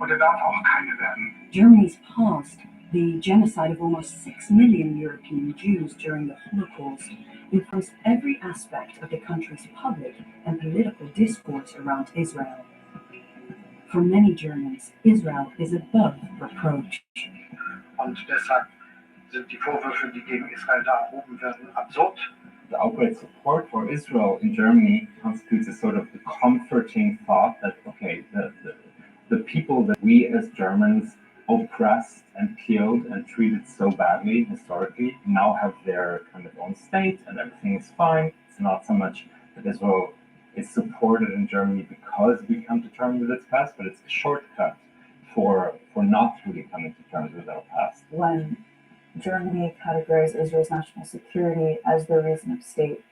Und er darf auch keine werden. Germany's past, the genocide of almost 6 million European Jews during the Holocaust, influenced every aspect of the country's public and political discourse around Israel. For many Germans, Israel is above reproach. Und deshalb sind die Vorwürfe, die gegen Israel da erhoben werden, absurd. The outright support for Israel in Germany constitutes a sort of the comforting thought that, okay, the people that we as Germans oppressed and killed and treated so badly historically now have their kind of own state and everything is fine. It's not so much that Israel is supported in Germany because we come to terms with its past, but it's a shortcut for not really coming to terms with our past. When Germany categorized Israel's national security as their reason of state,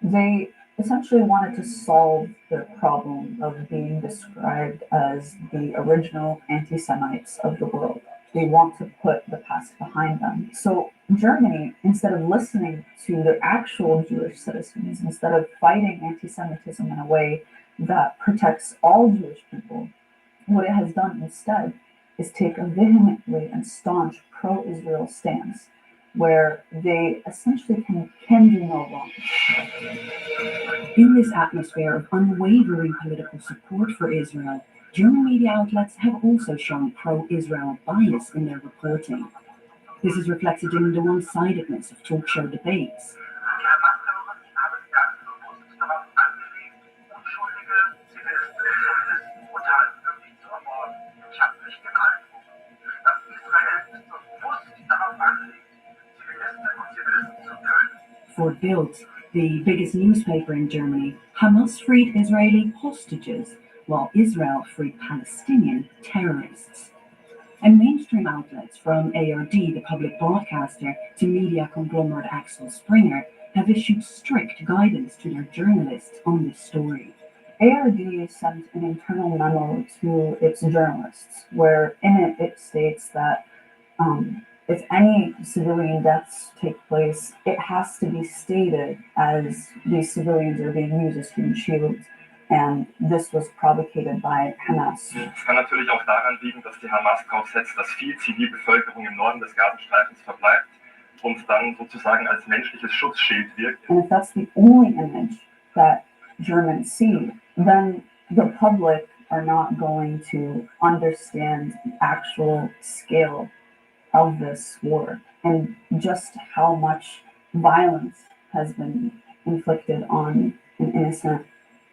they essentially wanted to solve the problem of being described as the original anti-Semites of the world. They want to put the past behind them. So Germany, instead of listening to the actual Jewish citizens, instead of fighting anti-Semitism in a way that protects all Jewish people, what it has done instead is take a vehemently and staunch pro-Israel stance, where they essentially can do no wrong. In this atmosphere of unwavering political support for Israel, German media outlets have also shown pro-Israel bias in their reporting. This is reflected in the one-sidedness of talk show debates. For Bild, the biggest newspaper in Germany, Hamas freed Israeli hostages, while Israel freed Palestinian terrorists. And mainstream outlets from ARD, the public broadcaster, to media conglomerate Axel Springer have issued strict guidance to their journalists on this story. ARD sent an internal memo to its journalists, where in it states that if any civilian deaths take place, it has to be stated as these civilians are being used as human shields. And this was propagated by Hamas. Es kann natürlich auch daran liegen, dass die Hamas darauf setzt, dass viel Zivilbevölkerung im Norden des Gazastreifens verbleibt und dann sozusagen als menschliches Schutzschild wirkt. And if that's the only image that Germans see, then the public are not going to understand the actual scale of this war and just how much violence has been inflicted on an innocent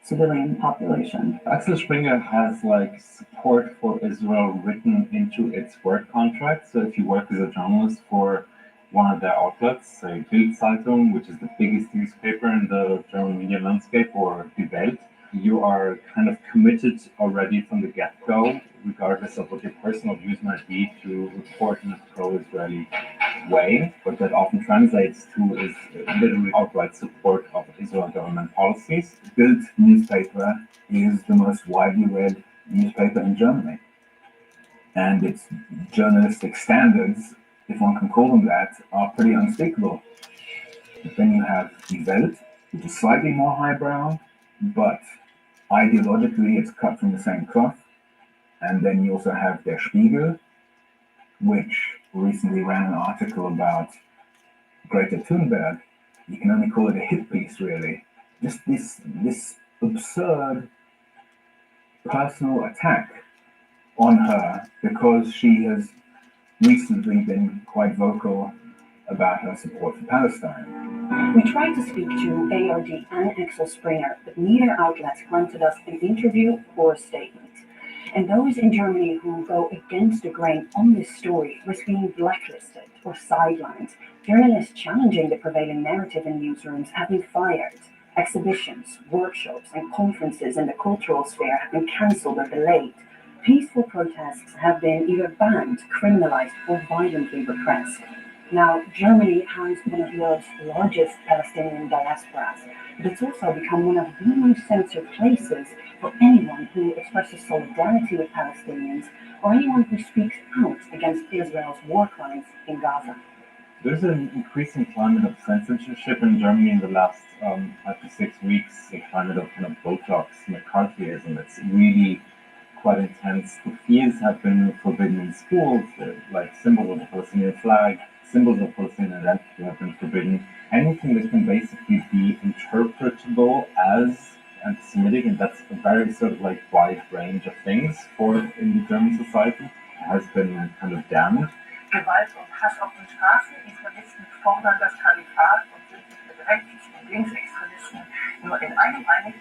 civilian population. Axel Springer has support for Israel written into its work contract. So if you work as a journalist for one of their outlets, say Bild Zeitung, which is the biggest newspaper in the German media landscape, or Die Welt, you are kind of committed already from the get-go, regardless of what your personal views might be, to report in a pro-Israeli way. What that often translates to is literally outright support of Israel government policies. Bild newspaper is the most widely read newspaper in Germany. And its journalistic standards, if one can call them that, are pretty unspeakable. But then you have Die Welt, which is slightly more highbrow, but ideologically it's cut from the same cloth. And then you also have Der Spiegel, which recently ran an article about Greta Thunberg. You can only call it a hit piece, really. Just this absurd personal attack on her because she has recently been quite vocal about her support for Palestine. We tried to speak to ARD and Axel Springer, but neither outlet granted us an interview or a statement. And those in Germany who go against the grain on this story risk being blacklisted or sidelined. Journalists challenging the prevailing narrative in newsrooms have been fired. Exhibitions, workshops, and conferences in the cultural sphere have been cancelled or delayed. Peaceful protests have been either banned, criminalized, or violently repressed. Now, Germany has one of Europe's largest Palestinian diasporas, but it's also become one of the most censored places for anyone who expresses solidarity with Palestinians or anyone who speaks out against Israel's war crimes in Gaza. There's an increasing climate of censorship in Germany in the last 5 to 6 weeks, a climate of kind of Botox McCarthyism. It's really quite intense. The fears have been forbidden in schools, like symbols of the Palestinian flag, symbols of Palestinian identity have been forbidden. Anything that can basically be interpretable as anti-Semitic, and that's a very sort of like wide range of things for in the German society, has been kind of damned. Gewalt und Hass auf den Straßen, Islamisten fordern das Kalifat und sind sich mit Rechts- und Linksextremisten nur in einem einig: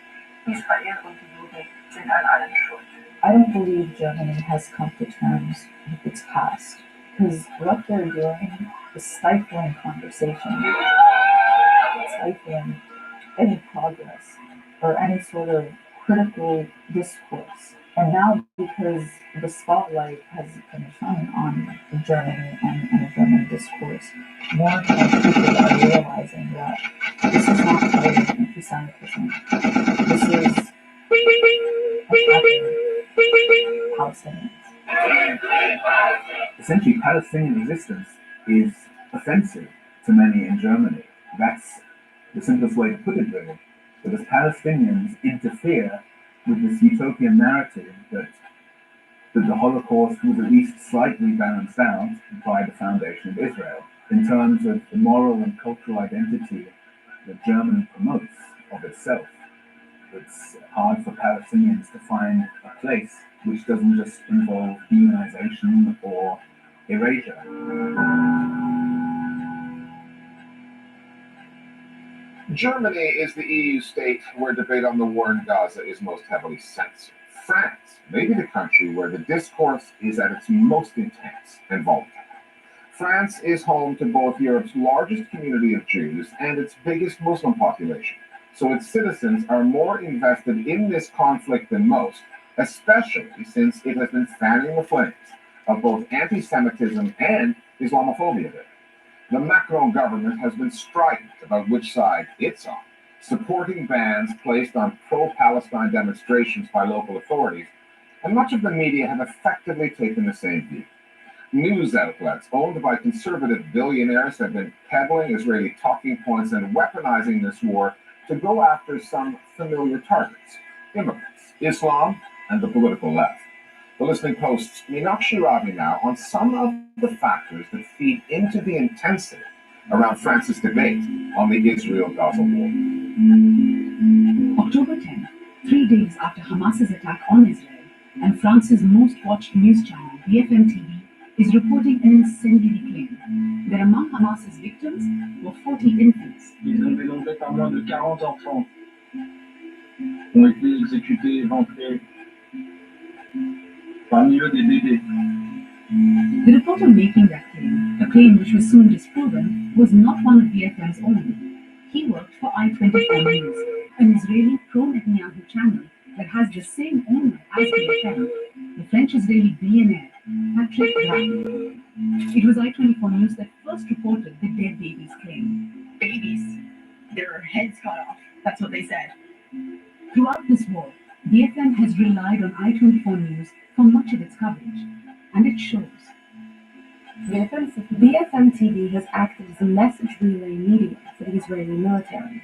Israel und die Juden sind an allem schuld. I don't believe Germany has come to terms with its past, because what they're doing is stifling conversation, stifling any progress or any sort of critical discourse. And now, because the spotlight has been shone on Germany and German discourse, more and more people are realizing that this is not fighting anti-Semitism. This is attacking Palestinians. Essentially, Palestinian existence is offensive to many in Germany. That's the simplest way to put it, really. Because Palestinians interfere with this utopian narrative that the Holocaust was at least slightly balanced out by the foundation of Israel. In terms of the moral and cultural identity that Germany promotes of itself, it's hard for Palestinians to find a place which doesn't just involve demonization or erasure. Germany is the EU state where debate on the war in Gaza is most heavily censored. France may be the country where the discourse is at its most intense and volatile. France is home to both Europe's largest community of Jews and its biggest Muslim population, so its citizens are more invested in this conflict than most, especially since it has been fanning the flames of both anti-Semitism and Islamophobia there. The Macron government has been strident about which side it's on, supporting bans placed on pro-Palestine demonstrations by local authorities, and much of the media have effectively taken the same view. News outlets owned by conservative billionaires have been peddling Israeli talking points and weaponizing this war to go after some familiar targets: immigrants, Islam, and the political left. The Listening Post's Meenakshi Ravi now on some of the factors that feed into the intensity around France's debate on the Israel-Gaza war. October 10, 3 days after Hamas's attack on Israel, and France's most watched news channel, BFM-TV, is reporting an incendiary claim that among Hamas's victims were 40 infants. Ils ont dénombré par moins de 40 enfants ont été exécutés, éventrés. Parmi eux, des bébés. The reporter making that claim, a claim which was soon disproven, was not one of BFM's own. He worked for I-24 News, an Israeli pro-Netanyahu channel that has the same owner as BFM, the French-Israeli billionaire Patrick Drahi. It was I-24 News that first reported the dead babies claim. Babies. Their heads cut off. That's what they said. Throughout this war, BFM has relied on I-24 News for much of its coverage, and it shows. BFM TV has acted as a message relay medium for the Israeli military.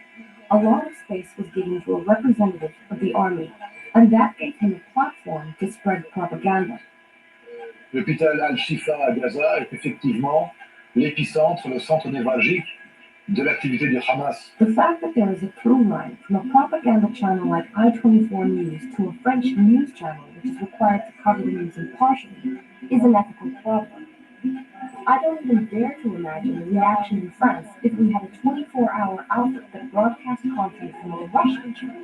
A lot of space was given to a representative of the army, and that gave him a platform to spread propaganda. L'hôpital Al-Shifa à Gaza est effectivement l'épicentre, le centre névralgique de l'activité du Hamas. The fact that there is a through line from a propaganda channel like I-24 News to a French news channel which is required to cover the news impartially is an ethical problem. I don't even dare to imagine the reaction in France if we had a 24-hour outlet that broadcast content from a Russian channel.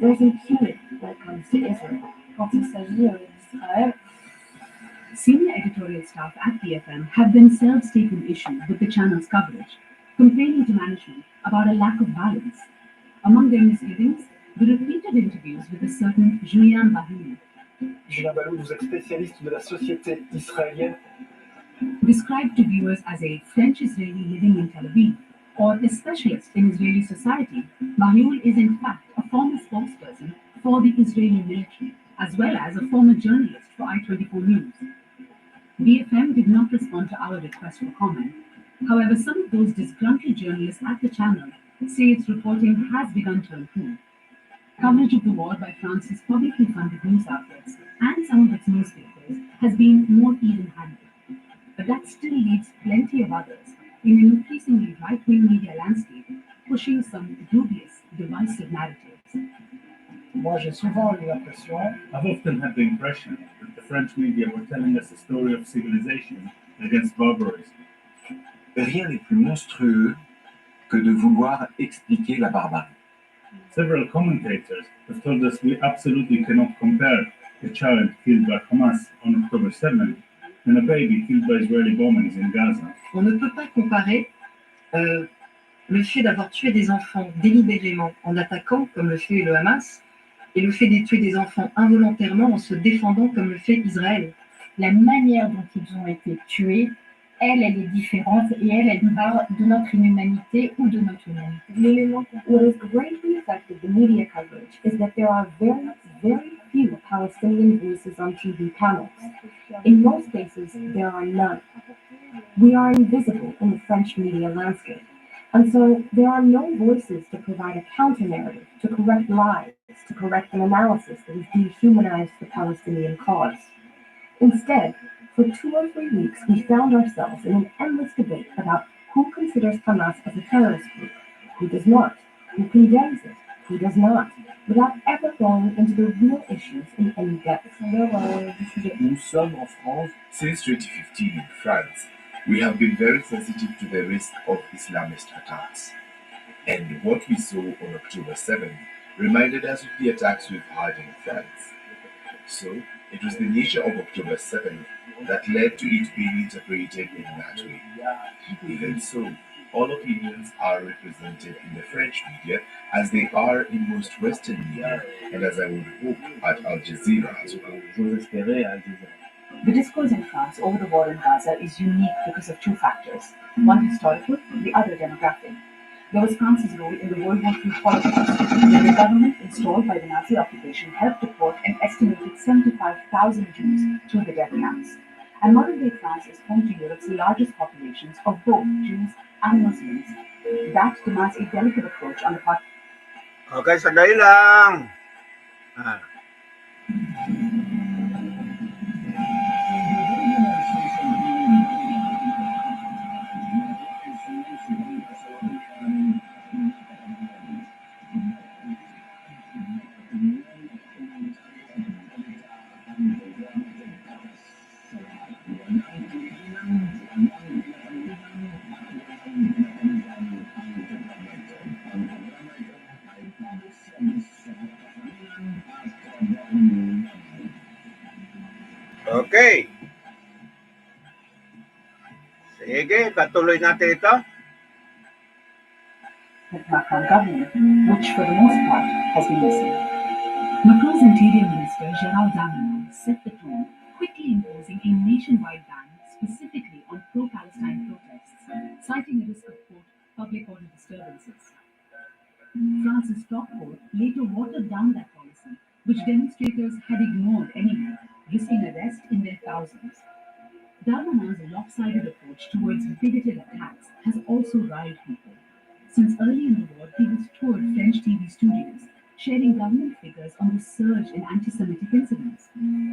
There's impunity when it comes to Israel. Quand il s'agit d'Israël. Senior editorial staff at BFM have themselves taken issue with the channel's coverage, complaining to management about a lack of balance. Among their misgivings, the repeated interviews with a certain Julien Bahini. Julien Balou, vous êtes spécialiste de la société israélienne. Described to viewers as a French-Israeli living in Tel Aviv, or a specialist in Israeli society, Bahioul is in fact a former spokesperson for the Israeli military, as well as a former journalist for I-24 News. BFM did not respond to our request for comment. However, some of those disgruntled journalists at the channel say its reporting has begun to improve. Coverage of the war by France's publicly funded news outlets and some of its newspapers has been more even-handed. But that still leaves plenty of others in an increasingly right-wing media landscape pushing some dubious, divisive narratives. Moi, j'ai souvent eu l'impression, I've often had the impression that the French media were telling us a story of civilization against barbarism. Rien n'est plus monstrueux que de vouloir expliquer la barbarie. Several commentators have told us we absolutely cannot compare a child killed by Hamas on October 7th and a baby killed by Israeli bombings in Gaza. On ne peut pas comparer le fait d'avoir tué des enfants délibérément en attaquant, comme le fait le Hamas, et le fait de tuer des enfants involontairement en se défendant, comme le fait Israël. La manière dont ils ont été tués, elle est différente et elle part de notre inhumanité ou de notre humanité. What has greatly affected the media coverage is that there are very, very few Palestinian voices on TV panels. In most cases, there are none. We are invisible in the French media landscape, and so there are no voices to provide a counter-narrative, to correct lies, to correct an analysis that has dehumanized the Palestinian cause. Instead, for 2 or 3 weeks, we found ourselves in an endless debate about who considers Hamas as a terrorist group, who does not, who condemns it, who does not, without ever going into the real issues in any depth. Nous sommes en France. Since 2015 in France, we have been very sensitive to the risk of Islamist attacks. And what we saw on October 7th reminded us of the attacks we've had in France. So, it was the nature of October 7th that led to it being interpreted in that way. Even so, all opinions are represented in the French media as they are in most Western media, and as I would hope at Al Jazeera as well. The discourse in France over the war in Gaza is unique because of 2 factors, one historical, the other demographic. There was France's role in the World War II Holocaust, where the government installed by the Nazi occupation helped deport an estimated 75,000 Jews to the death camps. And modern-day France is home to Europe's largest populations of both Jews and Muslims. That demands a delicate approach on the part. Okay, sandali lang. Okay. Sige, patuloy natin ito. Macron government, which for the most part has been missing. Macron's Interior Minister Gérald Darmanin set the tone, quickly imposing a nationwide ban specifically on pro-Palestine protests, citing a risk of, quote, public order disturbances. France's top court later watered down that policy, which demonstrators had ignored anyway, risking arrest in their thousands. Darmanin's lopsided approach towards bigoted attacks has also riled people. Since early in the war, he has toured French TV studios, sharing government figures on the surge in anti-Semitic incidents.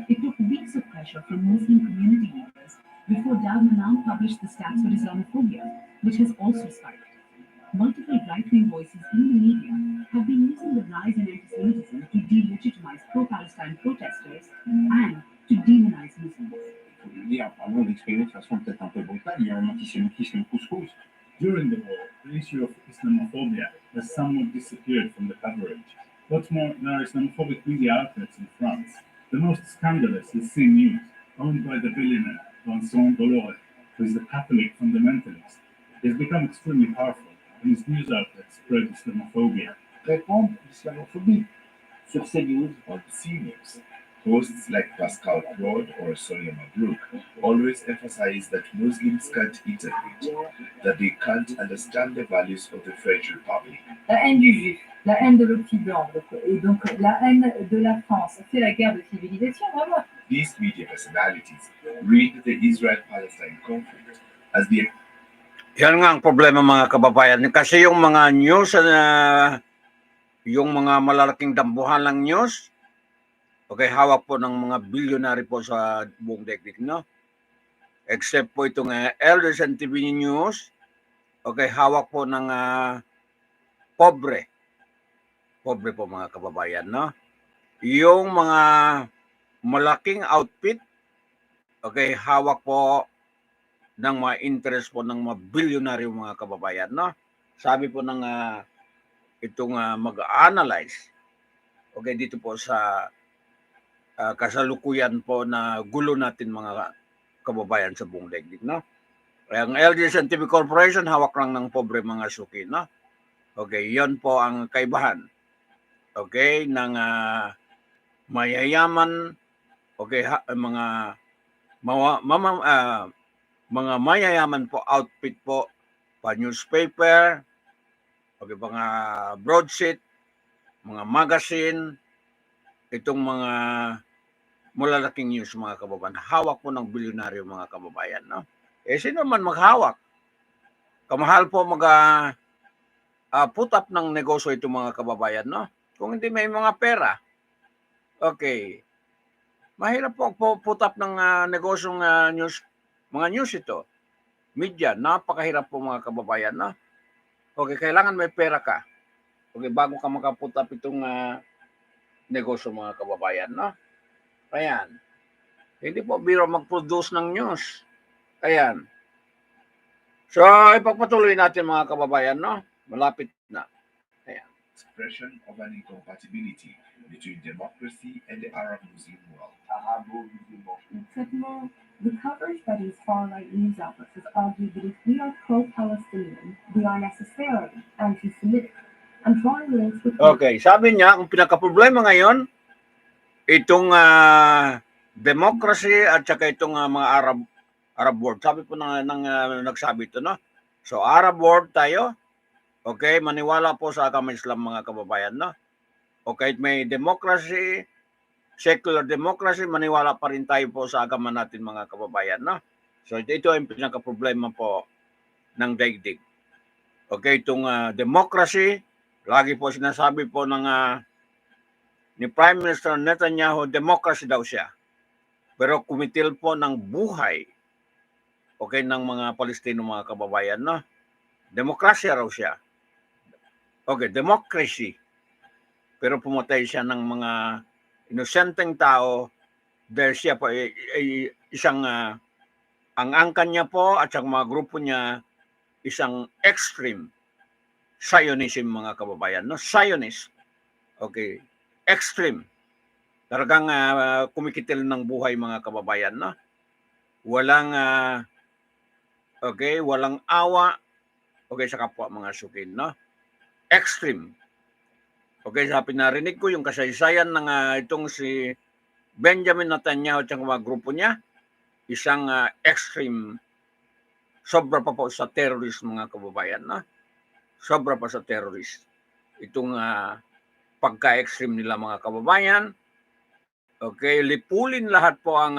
It took weeks of pressure from Muslim community leaders before Darmanin published the stats for Islamophobia, which has also spiked. Multiple right-wing voices in the media have been using the rise in anti-Semitism to delegitimize pro-Palestine protesters and to demonize Muslims. Parlons d'exprimer de façon peut-être un peu brutale, il y a un antisémitisme couscous. During the war, the issue of Islamophobia has somewhat disappeared from the coverage. What's more, there are Islamophobic media outlets in France. The most scandalous is C News, owned by the billionaire Vincent Bolloré, who is a Catholic fundamentalist. He has become extremely powerful, and his news outlets spread Islamophobia. Répondre l'islamophobie sur CNews on CNews. Hosts like Pascal Claude or Sonia Mabrouk always emphasize that Muslims can't integrate, that they can't understand the values of the French Republic. La haine du juif, la haine de l'Occident, et donc la haine de la France, c'est la guerre de civilisation, vraiment. These media personalities read the Israel-Palestine conflict as the... Yan nga ang problema mga kababayan. Kasi yung mga news na yung mga malalaking dambuhalang news, okay, hawak po ng mga bilyonary po sa buong daigdig, no? Except po itong ADLSNTV News, okay, hawak po ng pobre. Pobre po mga kababayan, no? Yung mga malaking outfit, okay, hawak po ng mga interest po ng mga bilyonaryo mga kababayan, no? Sabi po ng itong mag-analyze, okay, dito po sa kasalukuyan po na gulo natin mga kababayan sa buong daigdig, no? Kaya ang ADLSNTV Corporation, hawak lang ng pobre mga suki, no? Okay, yon po ang kaibahan, okay, ng mayayaman, okay, mga mga mayayaman po outfit po pa newspaper, okay, mga broadsheet, mga magazine, itong mga malalaking news mga kababayan, hawak po ng bilyonaryo mga kababayan, no? Sino man maghawak? Kamahal po put up ng negosyo ito mga kababayan, no? Kung hindi may mga pera, okay, mahirap po put up ng negosyong news, mga news ito. Media, napakahirap po mga kababayan, no? Okay, kailangan may pera ka. Okay, bago ka makaput up itong negosyo mga kababayan, no? Ayan. Hindi po biro mag-produce ng news. Ayan. So, ipagpatuloy natin mga kababayan, no? Malapit na. Ayan. Expression of an incompatibility between democracy and the Arab Muslim world. Furthermore, the coverage by these far-right news outlets has argued that if we are pro-Palestinian, we are necessarily anti-Semitic, and drawing links with... Okay, sabi niya, ang pinaka-problema ngayon, itong democracy at saka itong mga Arab world. Sabi po ng nagsabi ito, no? So, Arab world tayo, okay, maniwala po sa agama Islam mga kababayan, no? Okay, may democracy, secular democracy, maniwala pa rin tayo po sa agama natin mga kababayan, no? So, ito ang pinaka-problema po ng daigdig. Okay, itong democracy, lagi po sinasabi po ng ni Prime Minister Netanyahu, democracy daw siya. Pero kumitil po ng buhay, okay, ng mga Palestino mga kababayan, no? Demokrasya raw siya. Okay, democracy. Pero pumatay siya ng mga inosenteng tao dahil siya po isang, ang angkan niya po at ang mga grupo niya, isang extreme Zionism mga kababayan, no? Zionist. Okay, extreme. Talagang kumikitil ng buhay mga kababayan, no? Walang okay, walang awa, okay, sa kapwa mga sukin, no? Extreme. Okay, sa pinarinig ko yung kasaysayan ng itong si Benjamin Netanyahu at yung mga grupo niya, isang extreme, sobra pa po sa terrorist mga kababayan, no? Sobra pa sa terrorist. Itong pagka-extreme nila mga kababayan, okay, lipulin lahat po ang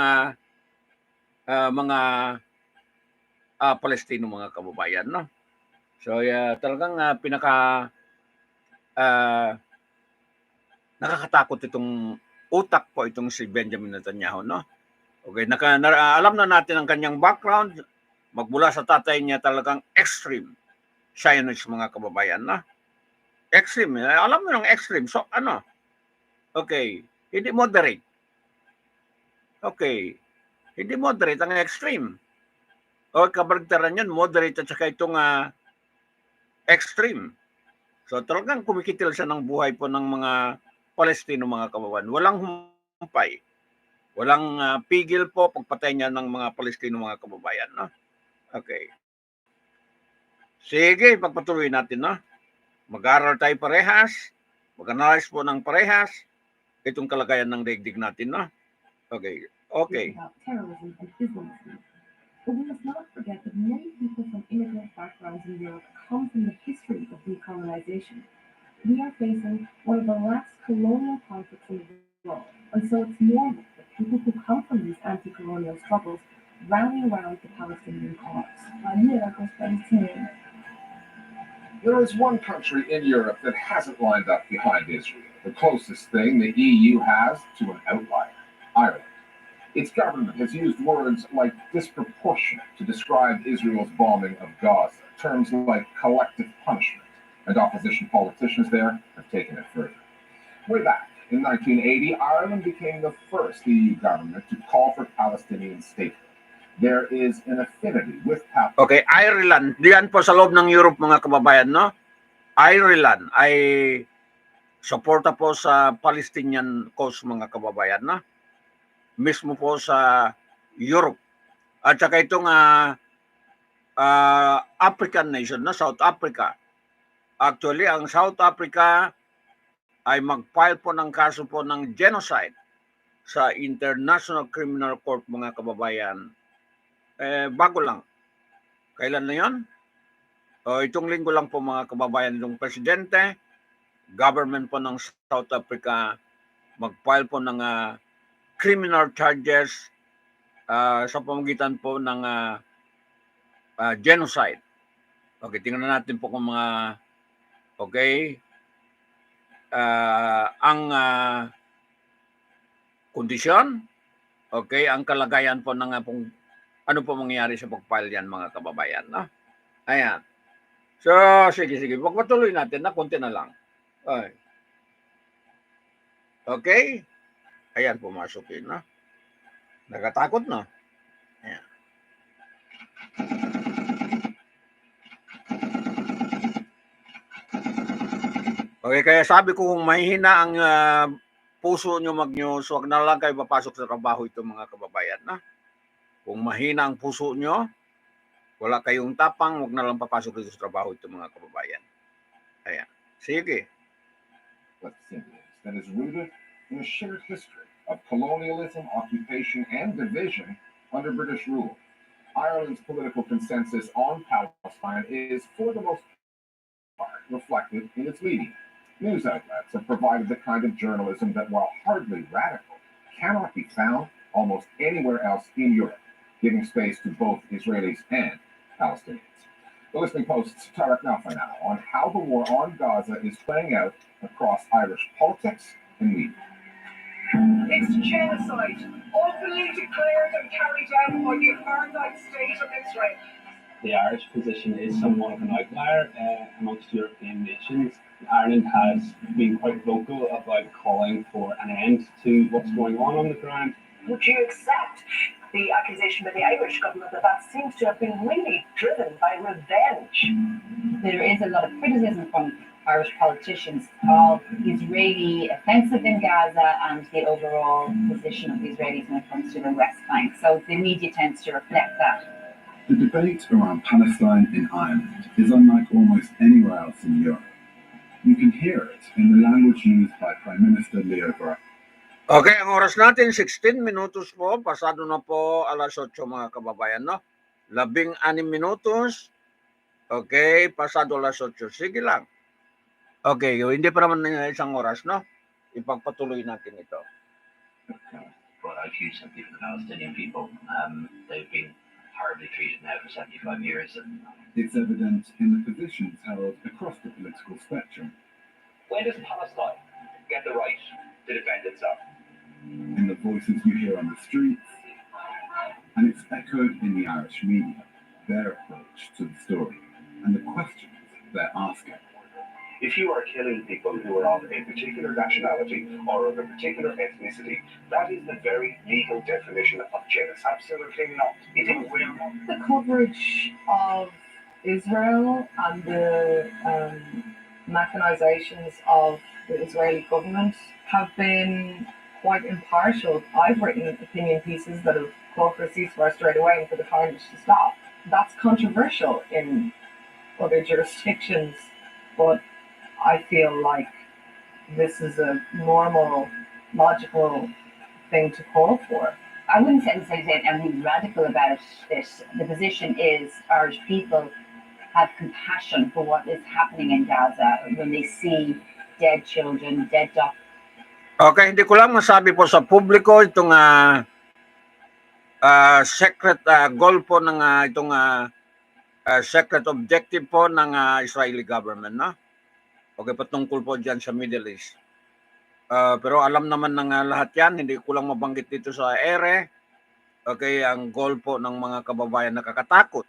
mga Palestino mga kababayan, no? So talagang nakakatakot itong utak po itong si Benjamin Netanyahu, no? Okay, alam na natin ang kanyang background, magmula sa tatay niya talagang extreme Zionist mga kababayan, no? Extreme, alam mo ng extreme, so ano? Okay, hindi moderate. Okay, hindi moderate ang extreme. O kabaligtaran yun, moderate at saka itong extreme. So talagang kumikitil siya ng buhay po ng mga Palestino mga kababayan. Walang humpay. Walang pigil po pagpatay niya ng mga Palestino mga kababayan, no? Okay. Sige, pagpatuloy natin, no? Mag-aral tayo parehas, mag-analyze po ng parehas itong kalagayan ng daigdig natin, no? Okay. Okay. About terrorism and Islamism. But we must not forget that many people from immigrant backgrounds in Europe come from the history of decolonization. We are facing one of the last colonial conflicts in the world, and so it's normal that people who come from these anti-colonial struggles rally around the Palestinian cause. There is one country in Europe that hasn't lined up behind Israel, the closest thing the EU has to an outlier, Ireland. Its government has used words like disproportionate to describe Israel's bombing of Gaza, terms like collective punishment, and opposition politicians there have taken it further. Way back in 1980, Ireland became the first EU government to call for Palestinian statehood. There is an affinity with Palestine. Okay, Ireland. Diyan po sa loob ng Europe, mga kababayan, no? Ireland ay suporta po sa Palestinian cause, mga kababayan, no? Mismo po sa Europe. At saka itong African nation, no? South Africa. Actually, ang South Africa ay mag-file po ng kaso po ng genocide sa International Criminal Court, mga kababayan. Bago lang. Kailan na yun? Itong linggo lang po, mga kababayan, yung presidente, government po ng South Africa, mag-file po ng criminal charges sa pamamagitan po ng genocide. Okay, tingnan natin po kung mga ang kondisyon, ang kalagayan po ng ano po mangyayari sa pag-file yan, mga kababayan, no? Ayan. So, sige. Pagpatuloy natin na konti na lang. Okay? Ayan, pumasok yun, no? Nakatakot, no? Ayan. Okay, kaya sabi ko kung mahina ang puso nyo mag-news, huwag na lang kayo papasok sa trabaho ito, mga kababayan, no? Kung mahina ang puso nyo, wala kayong tapang, huwag na lang papasok dito sa trabaho ito, mga kababayan. Ayan. Sige. That is rooted in a shared history of colonialism, occupation, and division under British rule. Ireland's political consensus on Palestine is, for the most part, reflected in its media. News outlets have provided the kind of journalism that, while hardly radical, cannot be found almost anywhere else in Europe, giving space to both Israelis and Palestinians. The Listening Post's Tarek Nafai now on how the war on Gaza is playing out across Irish politics and media. It's genocide, openly declared and carried out by the apartheid state of Israel. The Irish position is somewhat of an outlier amongst European nations. Ireland has been quite vocal about calling for an end to what's going on the ground. Would you accept the accusation by the Irish government that seems to have been really driven by revenge? There is a lot of criticism from Irish politicians of Israeli offensive in Gaza and the overall position of the Israelis when it comes to the West Bank. So the media tends to reflect that. The debate around Palestine in Ireland is unlike almost anywhere else in Europe. You can hear it in the language used by Prime Minister Leo Varadkar. Okay, ang oras natin, 16 minutos po. Pasado na po alas 8, mga kababayan, no? 16 minutos. Okay, pasado alas 8. Sige lang. Okay, hindi pa naman na isang oras, no? Ipagpatuloy natin ito. Brought out huge sympathy for the Palestinian people. They've been horribly treated now for 75 years. It's evident in the positions held across the political spectrum. When does Palestine get the right to defend itself? In the voices you hear on the streets, and it's echoed in the Irish media, their approach to the story, and the questions they're asking. If you are killing people who are of a particular nationality or of a particular ethnicity, that is the very legal definition of genocide. Absolutely not. It is not. The coverage of Israel and the mechanizations of the Israeli government have been quite impartial. I've written opinion pieces that have called for a ceasefire straight away and for the carnage to stop. That's controversial in other jurisdictions, but I feel like this is a normal, logical thing to call for. I wouldn't say anything radical about this. The position is Irish people have compassion for what is happening in Gaza when they see dead children, dead doctors. Okay, hindi ko lang masabi po sa publiko itong secret goal po ng itong secret objective po ng Israeli government, no? Okay, patungkol po dyan sa Middle East. Pero alam naman ng lahat yan, hindi ko lang mabanggit dito sa ere. Okay, ang goal po ng mga kababayan nakakatakot.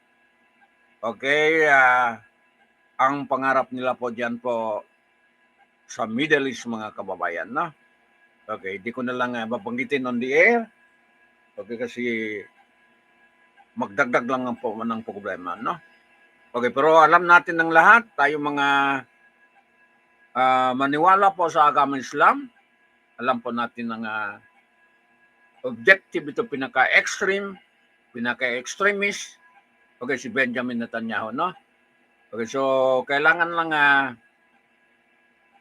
Okay, ang pangarap nila po dyan po sa Middle East mga kababayan, no? Okay, di ko na lang babanggitin on the air. Okay, kasi magdagdag lang po ng problema, no? Okay, pero alam natin ng lahat, tayo mga maniwala po sa agama Islam, alam po natin ng objective ito pinaka-extreme, pinaka-extremist, okay, si Benjamin Netanyahu, no? Okay, so kailangan lang,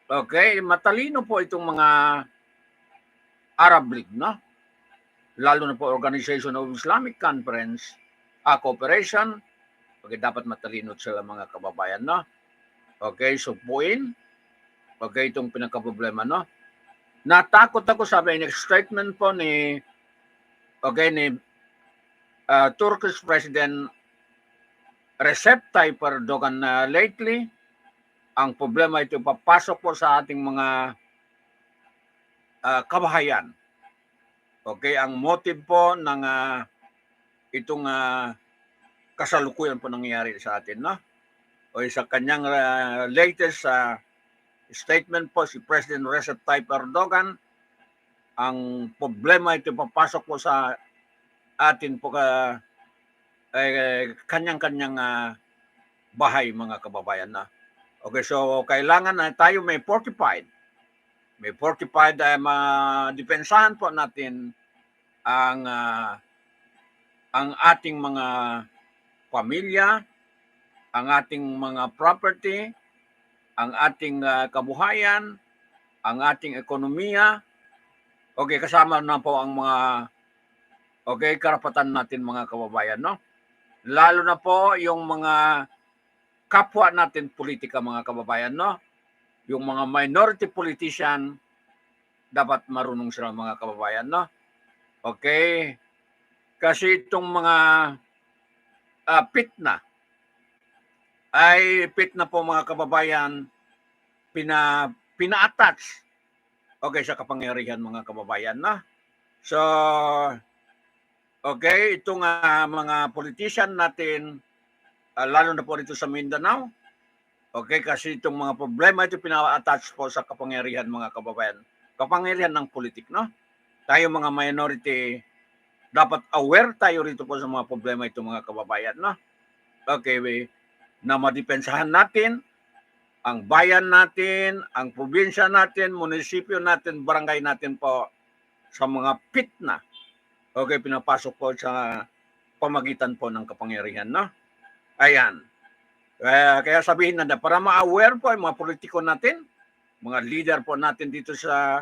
okay, matalino po itong mga Arab League, no? Lalo na po Organization of Islamic Conference, Cooperation, okay, dapat matalino sila mga kababayan, no? Okay, so puin, okay, itong pinaka-problema, no? Natakot ako, sabi in statement po ni Turkish President Recep Tayyip Erdogan lately, ang problema ito papasok po sa ating mga kabahayan. Okay, ang motive po ng itong kasalukuyan po nangyayari sa atin, no? O sa kanyang latest statement po, si President Recep Tayyip Erdogan, ang problema ito papasok po sa atin po kanyang-kanyang bahay mga kababayan na. Okay, so kailangan na tayo may fortified. May fortified madepensahan po natin ang ating mga pamilya, ang ating mga property, ang ating kabuhayan, ang ating ekonomiya. Okay, kasama na po ang mga karapatan natin mga kababayan, no? Lalo na po yung mga kapwa natin politika mga kababayan, no? Yung mga minority politician, dapat marunong sila mga kababayan, no? Okay? Kasi itong mga pitna po mga kababayan, pina-attach sa kapangyarihan mga kababayan, no? So, okay, itong mga politician natin, lalo na po dito sa Mindanao, okay, kasi itong mga problema ito pina-attach po sa kapangyarihan mga kababayan. Kapangyarihan ng politik, no? Tayo mga minority, dapat aware tayo rito po sa mga problema ito mga kababayan, no? Okay, na madepensahan natin ang bayan natin, ang probinsya natin, munisipyo natin, barangay natin po sa mga pitna. Okay, pinapasok po sa pamagitan po ng kapangyarihan, no? Ayan. Kaya sabihin na para ma-aware po ang mga politiko natin, mga leader po natin dito sa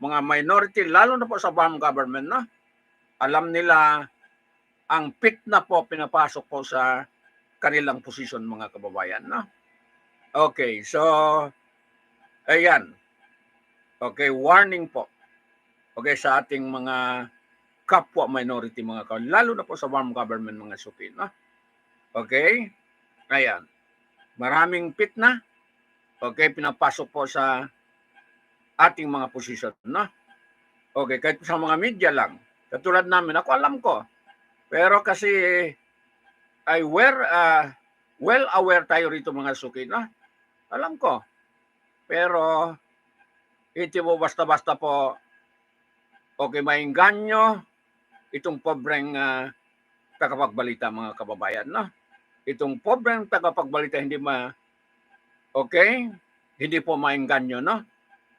mga minority, lalo na po sa farm government, no? Alam nila ang pitna po pinapasok po sa kanilang posisyon mga kababayan, no? Okay, so ayan. Okay, warning po. Okay, sa ating mga kapwa minority mga kababayan, lalo na po sa farm government mga suki, no? Okay? Ayan. Maraming pitna. Okay, pinapasok po sa ating mga posisyon, no? Okay, kahit sa mga media lang. Katulad namin, ako alam ko. Pero kasi well aware tayo rito mga suki, no? Alam ko. Pero hindi mo basta-basta po maingganyo itong pobreng tagapagbalita mga kababayan, no? Itong pobreng tagapagbalita hindi hindi po maingganyo, no?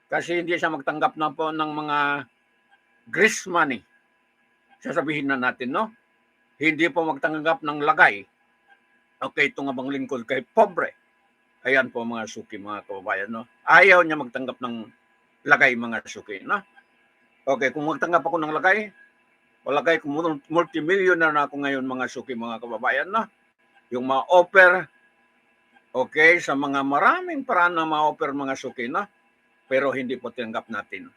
Kasi hindi siya magtanggap na po ng mga grease money. Sasabihin na natin, no? Hindi po magtanggap ng lagay. Okay, ito nga bang lingkod kay pobre. Ayan po mga suki, mga kababayan, no? Ayaw niya magtanggap ng lagay, mga suki, no? Okay, kung magtanggap ako ng lagay, kung multimillionaire na ako ngayon, mga suki, mga kababayan, no? Yung mga offer, okay, sa mga maraming paraan na ma-offer mga suki, no? Pero hindi po tinanggap natin.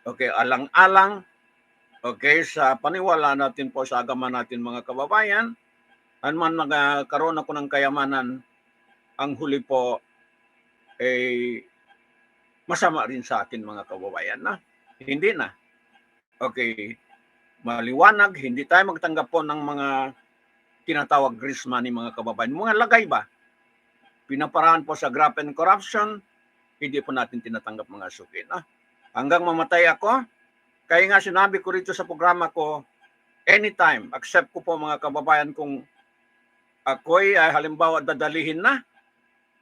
Okay, alang-alang, okay, sa paniwala natin po sa agama natin mga kababayan, man nagkaroon ako ng kayamanan, ang huli po ay masama rin sa akin mga kababayan na. Hindi na. Okay, maliwanag, hindi tayo magtanggap po ng mga tinatawag grease money mga kababayan. Mga lagay ba? Pinaparaan po sa graft and corruption, hindi po natin tinatanggap mga suki. Na? Hanggang mamatay ako, kaya nga sinabi ko rito sa programa ko, anytime, accept ko po mga kababayan kung ako'y halimbawa dadalihin na,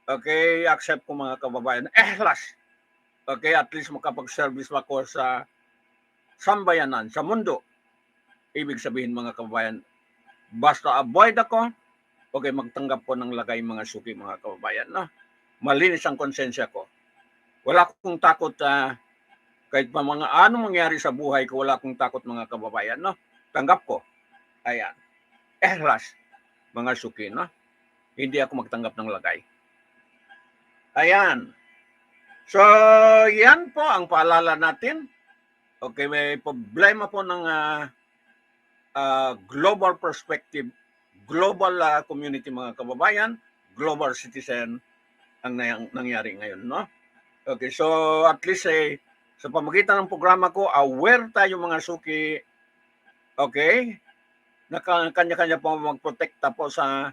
okay, accept ko mga kababayan, last. Okay, at least makapag-service ako sa sambayanan, sa mundo. Ibig sabihin mga kababayan, basta avoid ako, okay, magtanggap po ng lagay mga suki mga kababayan. No? Malinis ang konsensya ko. Wala akong takot, kahit pa mga anong mangyari sa buhay ko, wala akong takot mga kababayan. No? Tanggap ko. Ayan. Last, mga suki. No? Hindi ako magtanggap ng lagay. Ayan. So, yan po ang paalala natin. Okay, may problema po ng global perspective, global community mga kababayan, global citizen ang nangyari ngayon, no? Okay, so at least sa pamagitan ng programa ko, aware tayo mga suki, okay, na kanya-kanya po magprotekta po sa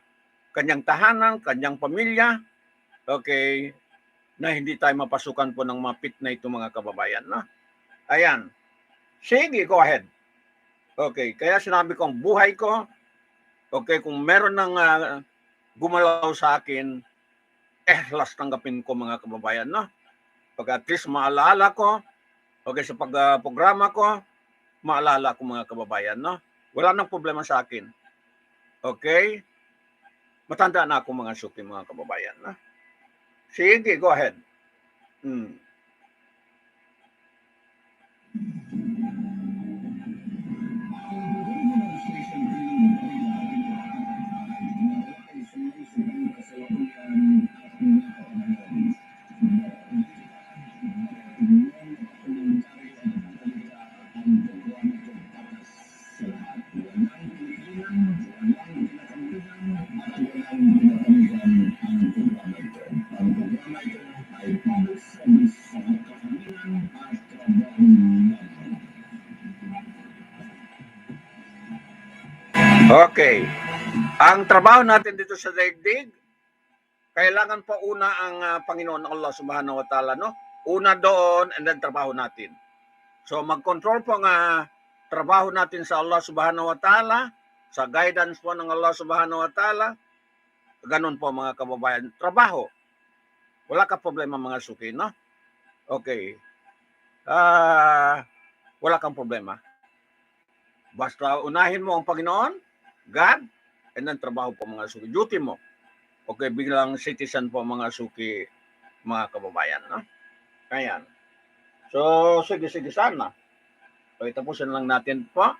kanyang tahanan, kanyang pamilya, okay, na hindi tayo mapasukan po ng mapit na ito mga kababayan, no? Ayan. Sige, go ahead. Okay, kaya sinabi ko ang buhay ko, okay, kung meron ng gumalaw sa akin, last tanggapin ko mga kababayan, no? Pag at least maalala ko, okay, sa programa ko, maalala ko mga kababayan, no? Wala nang problema sa akin. Okay? Matanda na ako mga suki mga kababayan, no? Sige, go ahead. Okay. Ang trabaho natin dito sa daigdig, kailangan pa una ang Panginoon Allah Subhanahu wa Ta'ala, no? Una doon and then trabaho natin. So mag-control po ang trabaho natin sa Allah Subhanahu wa Ta'ala, sa guidance po ng Allah Subhanahu wa Ta'ala. Ganun po mga kababayan, trabaho. Wala ka problema mga suki, no? Okay. Wala kang problema. Basta unahin mo ang Panginoon, God, and then trabaho po mga suki. Duty mo. Okay, bilang citizen po mga suki, mga kababayan, no? Ayan. So, sige sana. Okay, tapusin lang natin po.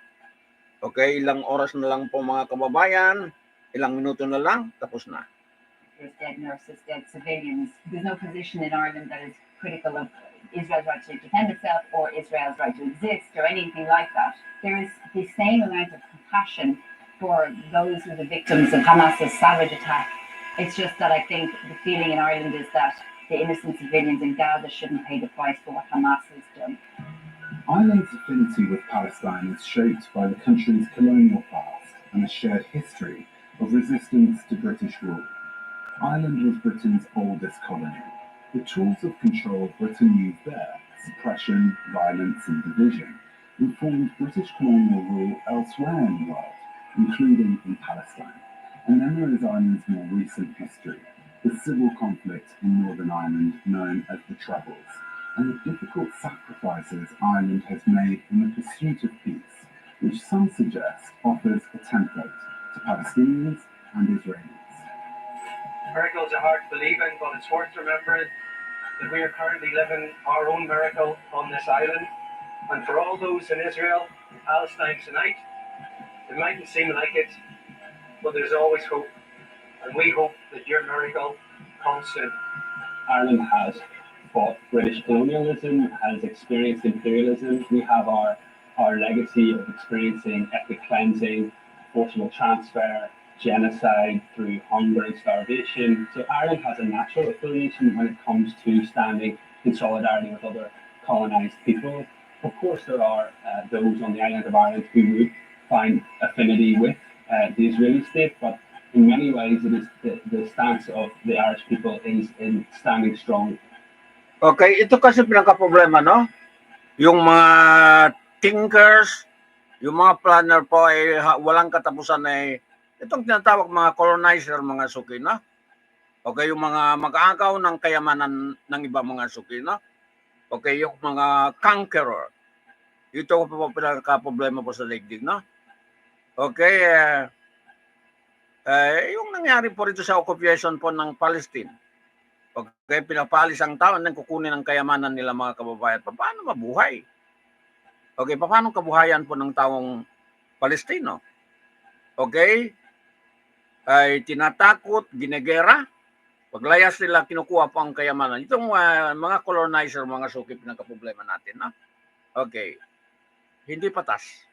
Okay, ilang oras na lang po mga kababayan. Ilang minuto na lang, tapos na. There's dead nurses, dead civilians. There's no position in Ireland that is critical of Israel's right to defend itself or Israel's right to exist or anything like that. There is the same amount of compassion for those who are the victims of Hamas's savage attack. It's just that I think the feeling in Ireland is that the innocent civilians in Gaza shouldn't pay the price for what Hamas has done. Ireland's affinity with Palestine is shaped by the country's colonial past and a shared history of resistance to British rule. Ireland was Britain's oldest colony. The tools of control Britain used there, suppression, violence and division, informed British colonial rule elsewhere in the world, including in Palestine. And then there is Ireland's more recent history, the civil conflict in Northern Ireland known as the Troubles, and the difficult sacrifices Ireland has made in the pursuit of peace, which some suggest offers a template to Palestinians and Israelis. Miracles are hard to believe in, but it's worth remembering that we are currently living our own miracle on this island. And for all those in Israel and Palestine tonight, it mightn't seem like it, but there's always hope. And we hope that your miracle comes soon. Ireland has fought British colonialism, has experienced imperialism. We have our legacy of experiencing ethnic cleansing, forcible transfer, genocide, through hunger and starvation. So Ireland has a natural affiliation when it comes to standing in solidarity with other colonised people. Of course, there are those on the island of Ireland who would find affinity with the Israeli state, but in many ways it is the stance of the Irish people is in standing strong. Okay, ito kasi pinaka-problema, no? Yung mga thinkers, yung mga planner po ay walang katapusan ay itong tinatawag mga colonizer, mga suki, no? Okay, yung mga mag-aagaw ng kayamanan ng ibang mga suki, no? Okay, yung mga conqueror. Ito po pinaka-problema po sa daigdig, no? Okay, yung nangyari po rito sa occupation po ng Palestine. Okay, pinapalis ang tao nang kukunin ang kayamanan nila, mga kababayan. Paano mabuhay? Okay, paano kabuhayan po ng taong Palestino? Okay, ay tinatakot, ginegera, paglayas nila, kinukuha po ang kayamanan. Itong mga colonizer, mga suki, pinaka-problema natin, no? Okay, hindi patas.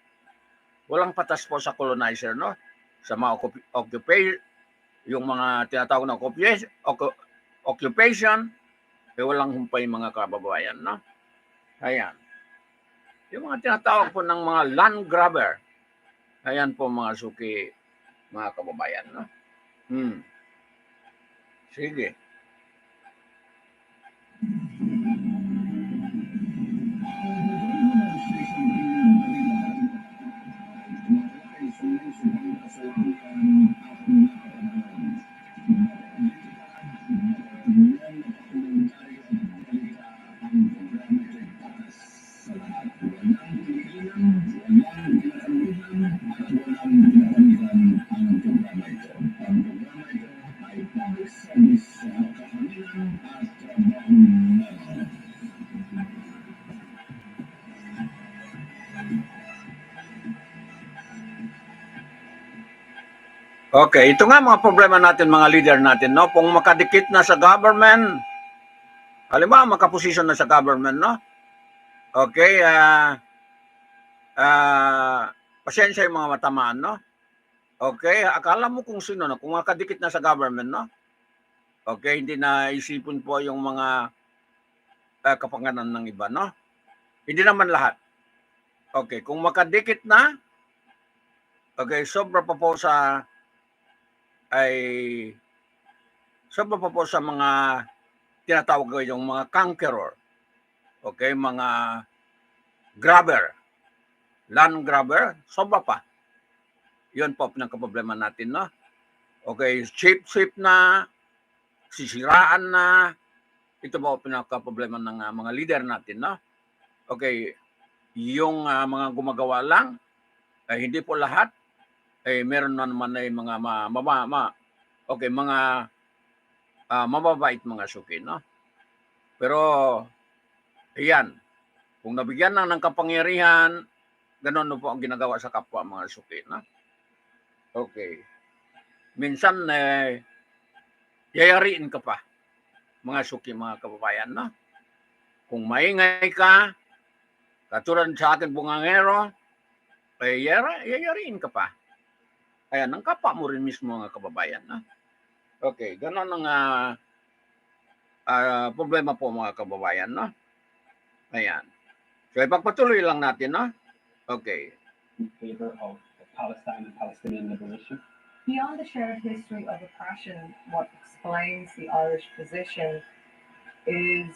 Walang patas po sa colonizer, no? Sa mga occupation, yung mga tinatawag na occupation, walang humpay, mga kababayan, no? Ayan. Yung mga tinatawag po ng mga land grabber, ayan po mga suki, mga kababayan, no? Sige. Okay, ito nga mga problema natin, mga leader natin, no? Kung makadikit na sa government, halimbawa makaposisyon na sa government, no? Okay, pasensya yung mga matamaan, no? Okay, akala mo kung sino, no? Kung makadikit na sa government, no? Okay, hindi na isipin po yung mga kapanganan ng iba, no? Hindi naman lahat. Okay, kung makadikit na, okay, sobra pa po sa mga tinatawag ko yung mga conqueror. Okay, mga grabber, land grabber, sobra pa. Yun po pinaka-problema natin, no? Okay, cheap na, sisiraan na, ito po pinaka-problema ng mga leader natin, no? Okay, yung mga gumagawa lang, hindi po lahat, meron na naman ay mga mga mababait mga suki, no? Pero, ayan, kung nabigyan ng kapangyarihan, ganun po ang ginagawa sa kapwa mga suki, no? Okay. Minsan, yayariin ka pa, mga suki, mga kababayan, no? Kung maingay ka, katulad sa akin bungangero, yayariin ka pa. Ayan, ang kapwa mo rin mismo, mga kababayan, no? Okay, ganun ang problema po, mga kababayan, no? Ayan. So, ipagpatuloy lang natin, no? Okay. In favor of Palestine and Palestinian liberation. Beyond the shared history of oppression, what explains the Irish position is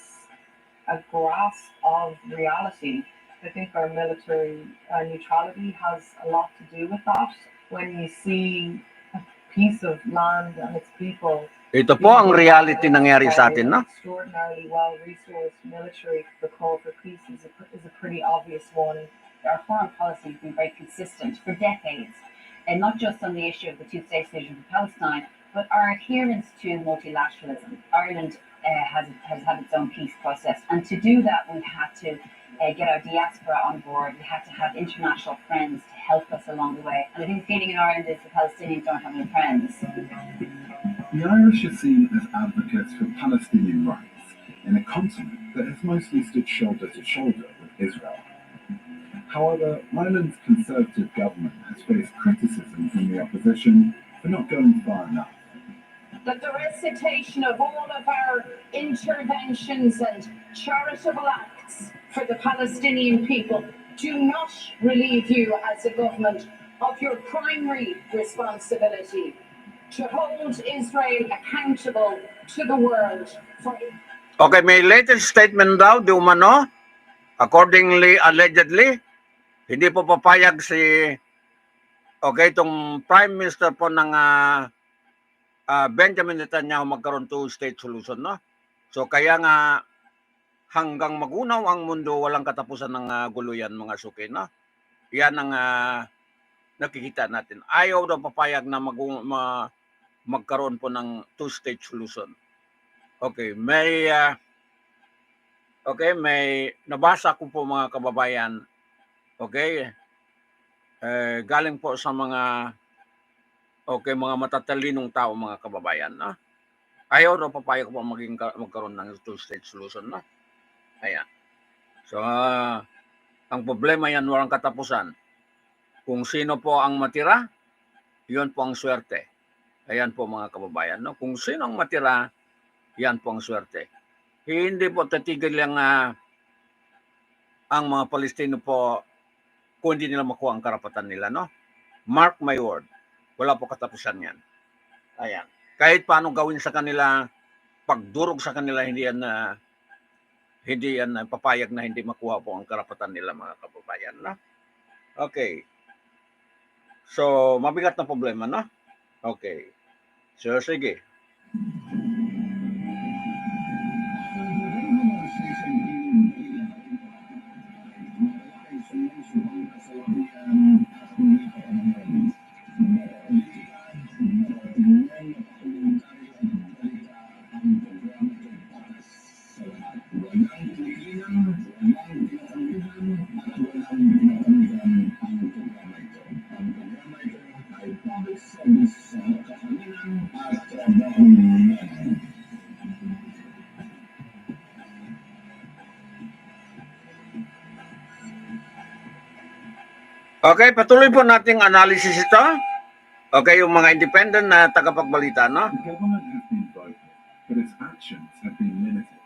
a grasp of reality. I think our military neutrality has a lot to do with that. When you see a piece of land and its people, ito po ang reality nangyari sa atin, no? Extraordinarily well-resourced military, the call for peace is a pretty obvious one. Our foreign policy has been very consistent for decades, and not just on the issue of the two-state solution for Palestine, but our adherence to multilateralism. Ireland has had its own peace process, and to do that, we had to get our diaspora on board. We had to have international friends to help us along the way. And I think the feeling in Ireland is the Palestinians don't have any friends. The Irish are seen as advocates for Palestinian rights in a continent that has mostly stood shoulder to shoulder with Israel. However, Ireland's Conservative government has faced criticism from the opposition for for not going far enough. That the recitation of all of our interventions and charitable acts for the Palestinian people do not relieve you as a government of your primary responsibility to hold Israel accountable to the world for. Okay, may latest statement daw, di umano, accordingly, allegedly, hindi po papayag si, okay, itong Prime Minister po ng Benjamin Netanyahu magkaroon two-state solution, no? So, kaya nga, hanggang magunaw ang mundo, walang katapusan ng gulo yan, mga suki, no? Yan ang nakikita natin. Ayaw daw papayag na magkaroon po ng two-state solution. Okay, may nabasa ko po mga kababayan. Okay? Galing po sa mga mga matatalinong tao, mga kababayan, no? Ayaw daw papayag po magkaroon ng two-state solution, no? Ayan. So, ang problema yan, walang katapusan. Kung sino po ang matira, yun po ang swerte. Ayan po mga kababayan, no? Kung sino ang matira, yan po ang swerte. Hindi po tatigil lang ang mga Palestino po kung hindi nila makuha ang karapatan nila, no? Mark my word, wala po katapusan yan. Ayan. Kahit paano gawin sa kanila, pagdurog sa kanila, hindi yan papayag na hindi makuha po ang karapatan nila, mga kababayan, no? Okay. So, mabigat na problema, no? Okay. So, sige. Okay, patuloy po nating analysis ito. Okay, yung mga independent na tagapagbalita, no? The government has been vocal, but its actions have been limited.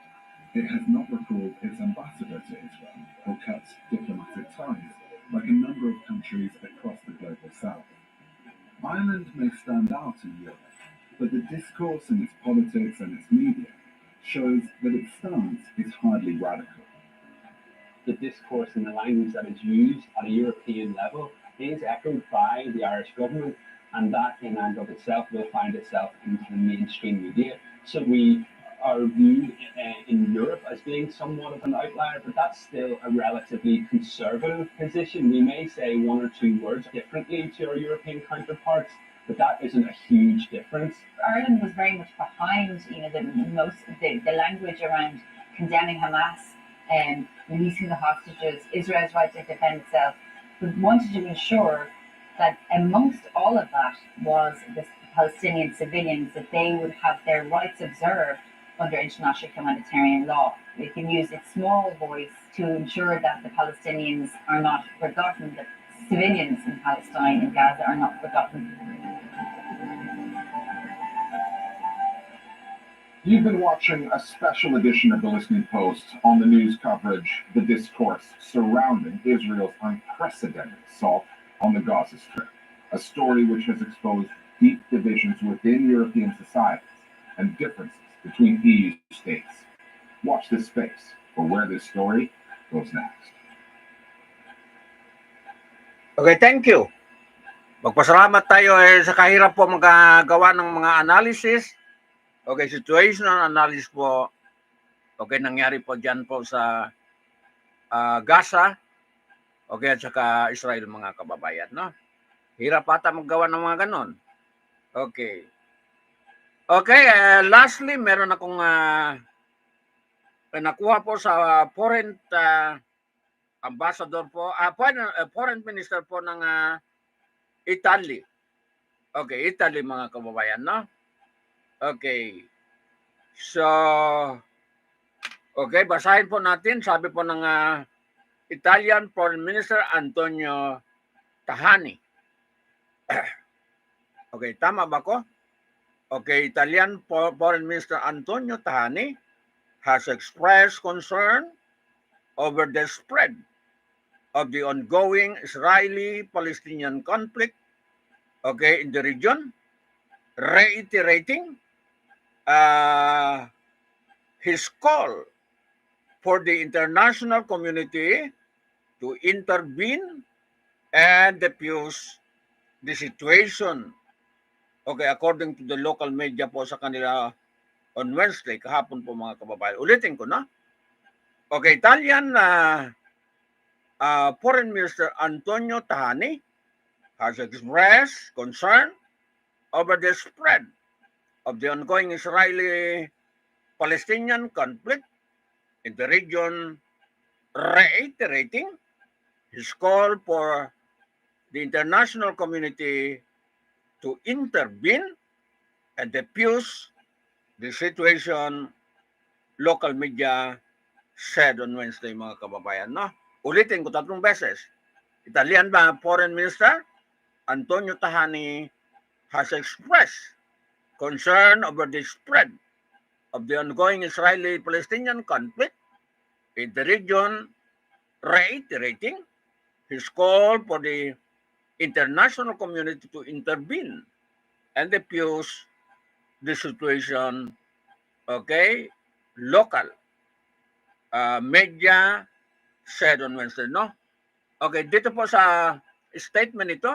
It has not recalled its ambassador to Israel or cut diplomatic ties, like a number of countries across the global south. Ireland may stand out in Europe, but the discourse in its politics and its media shows that its stance is hardly radical. The discourse and the language that is used at a European level is echoed by the Irish government, and that in and of itself will find itself into the mainstream media. So we are viewed in Europe as being somewhat of an outlier, but that's still a relatively conservative position. We may say one or two words differently to our European counterparts, but that isn't a huge difference. Ireland was very much behind, the language around condemning Hamas and releasing the hostages, Israel's right to defend itself. We wanted to ensure that amongst all of that was the Palestinian civilians, that they would have their rights observed under international humanitarian law. We can use its small voice to ensure that the Palestinians are not forgotten, that civilians in Palestine and Gaza are not forgotten. You've been watching a special edition of the Listening Post on the news coverage, the discourse surrounding Israel's unprecedented assault on the Gaza Strip, a story which has exposed deep divisions within European societies and differences between EU states. Watch this space for where this story goes next. Okay, thank you. Magpasalamat tayo sa kahirap po magagawa ng mga analysis. Okay, situational analysis po. Okay, nangyari po dyan po sa Gaza. Okay, at saka Israel, mga kababayan, no? Hirap ata maggawa ng mga ganon. Okay. Okay, lastly, meron akong nakuha po sa foreign ambassador po, foreign minister po ng Italy. Okay, Italy, mga kababayan, no? Okay. So, okay, basahin po natin. Sabi po ng Italian Foreign Minister Antonio Tajani. Okay, tama ba ko? Okay, Italian Foreign Minister Antonio Tajani has expressed concern over the spread of the ongoing Israeli-Palestinian conflict, okay, in the region, reiterating his call for the international community to intervene and defuse the situation. Okay, according to the local media po sa kanila on Wednesday, kahapon po mga kababayan. Ulitin ko na. Okay, Italian Foreign Minister Antonio Tajani has expressed concern over the spread of the ongoing Israeli-Palestinian conflict in the region, reiterating his call for the international community to intervene and defuse the situation, local media said on Wednesday, mga kababayan. No? Ulitin ko 3 beses. Italian Foreign Minister Antonio Tajani has expressed concern over the spread of the ongoing Israeli-Palestinian conflict in the region, reiterating his call for the international community to intervene and defuse the situation, okay, local media said on Wednesday, no? Okay, dito po sa statement ito,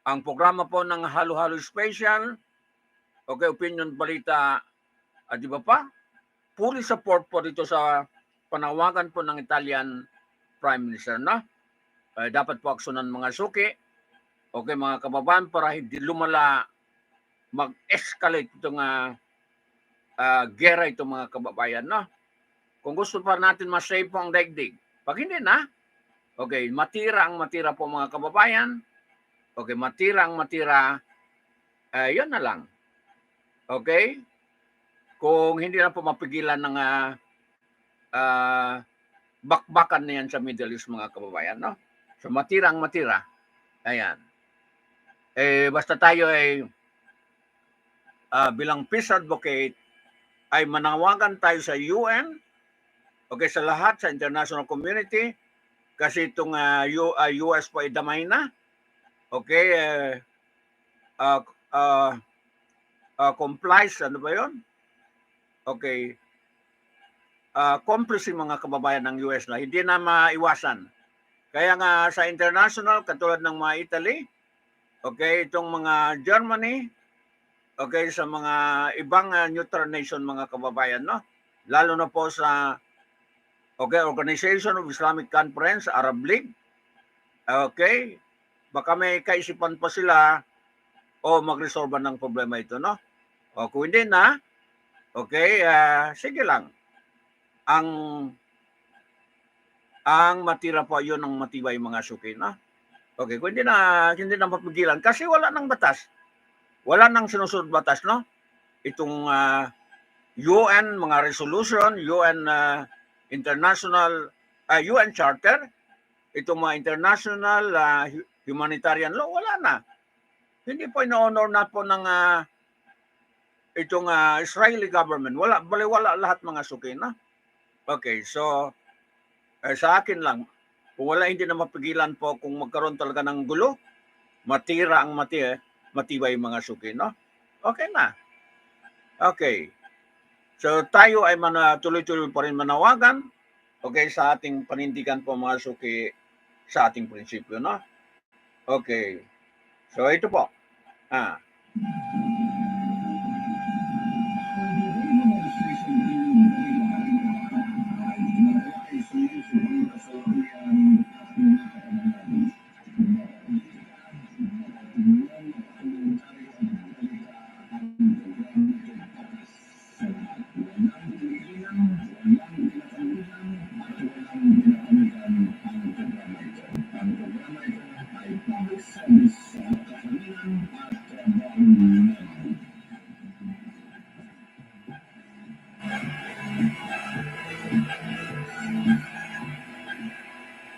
ang programa po ng Halo-Halo Special, okay, opinion balita, di ba pa? Fully support po dito sa panawagan po ng Italian Prime Minister, no? Dapat po aksyonan mga suki, okay, mga kababayan, para hindi lumala, mag-escalate itong gera ito mga kababayan, no? Kung gusto pa natin ma-save po ang daigdig, pag hindi na, okay, matira ang matira po mga kababayan, okay, matira ang matira, yun na lang. Okay? Kung hindi na po mapigilan ng bakbakan na yan sa Middle East mga kababayan, no? So matira ang matira. Ayan. Basta tayo ay bilang peace advocate, ay manawagan tayo sa UN, okay, sa lahat, sa international community, kasi itong US po ay damay na, okay, complies, ano ba yun? Okay, complice mga kababayan ng US na, hindi na maiwasan. Kaya nga sa international, katulad ng mga Italy, okay, itong mga Germany, okay, sa mga ibang neutral nation mga kababayan, no? Lalo na po sa okay, Organization of Islamic Conference, Arab League, okay, baka may kaisipan pa sila o magresolve ng problema ito, no? O kung hindi na, okay, sige lang. Ang matira po yun ang matibay mga suki, no? Okay, kung hindi na mapigilan, kasi wala nang batas. Wala nang sinusunod batas, no? Itong UN, mga resolution, UN international, UN charter, itong mga international humanitarian law, wala na. Hindi po ino-honor na po ng itong Israeli government. Wala lahat mga suki, no? Okay, so sa akin lang, kung wala hindi na mapigilan po kung magkaroon talaga ng gulo, matira ang matibay mga suki, no? Okay na. Okay. So tayo ay tuloy-tuloy pa rin manawagan, okay, sa ating panindigan po mga suki, sa ating prinsipyo, no? Okay. So ito po.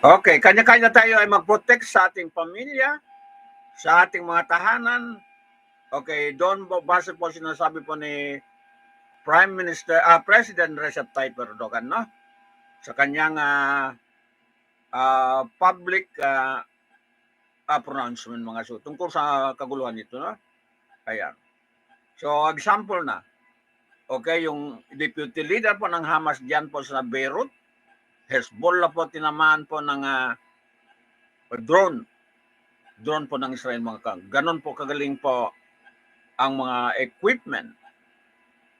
Okay, kanya-kanya tayo ay mag-protect sa ating pamilya, sa ating mga tahanan, Okay, doon base po sinasabi po ni President Recep Tayyip Erdogan, no? Sa kanyang public pronouncement mga so tungkol sa kaguluhan nito, no? Ayan. So, example na. Okay, yung deputy leader po ng Hamas diyan po sa Beirut, Hezbollah po tinamaan po ng drone po ng Israel mga kang. Ganon po kagaling po ang mga equipment.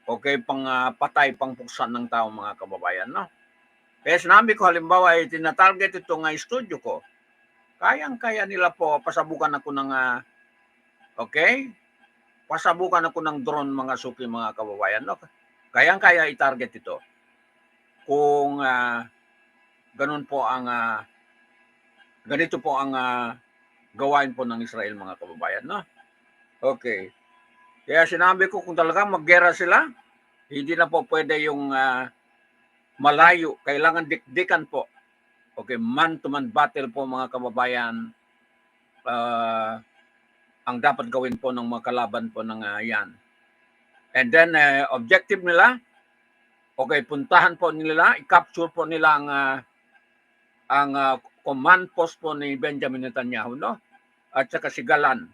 Okay, pang patay, pang puksan ng tao mga kababayan, no? Kaya sinabi ko halimbawa ay tinatarget ito nga studio ko. Kayang-kaya nila po pasabukan ako ng okay? Pasabukan ako ng drone mga suki mga kababayan, no? Kayang-kaya i-target ito. Kung ganun po ang ganito po ang gawain po ng Israel mga kababayan, no? Okay. Kaya sinabi ko kung talagang maggera sila, hindi na po pwede yung malayo. Kailangan dikdikan po. Okay, man-to-man battle po mga kababayan ang dapat gawin po ng mga kalaban po ng yan. And then, objective nila, okay, puntahan po nila, i-capture po nila ang command post po ni Benjamin Netanyahu, no? At saka si Galan,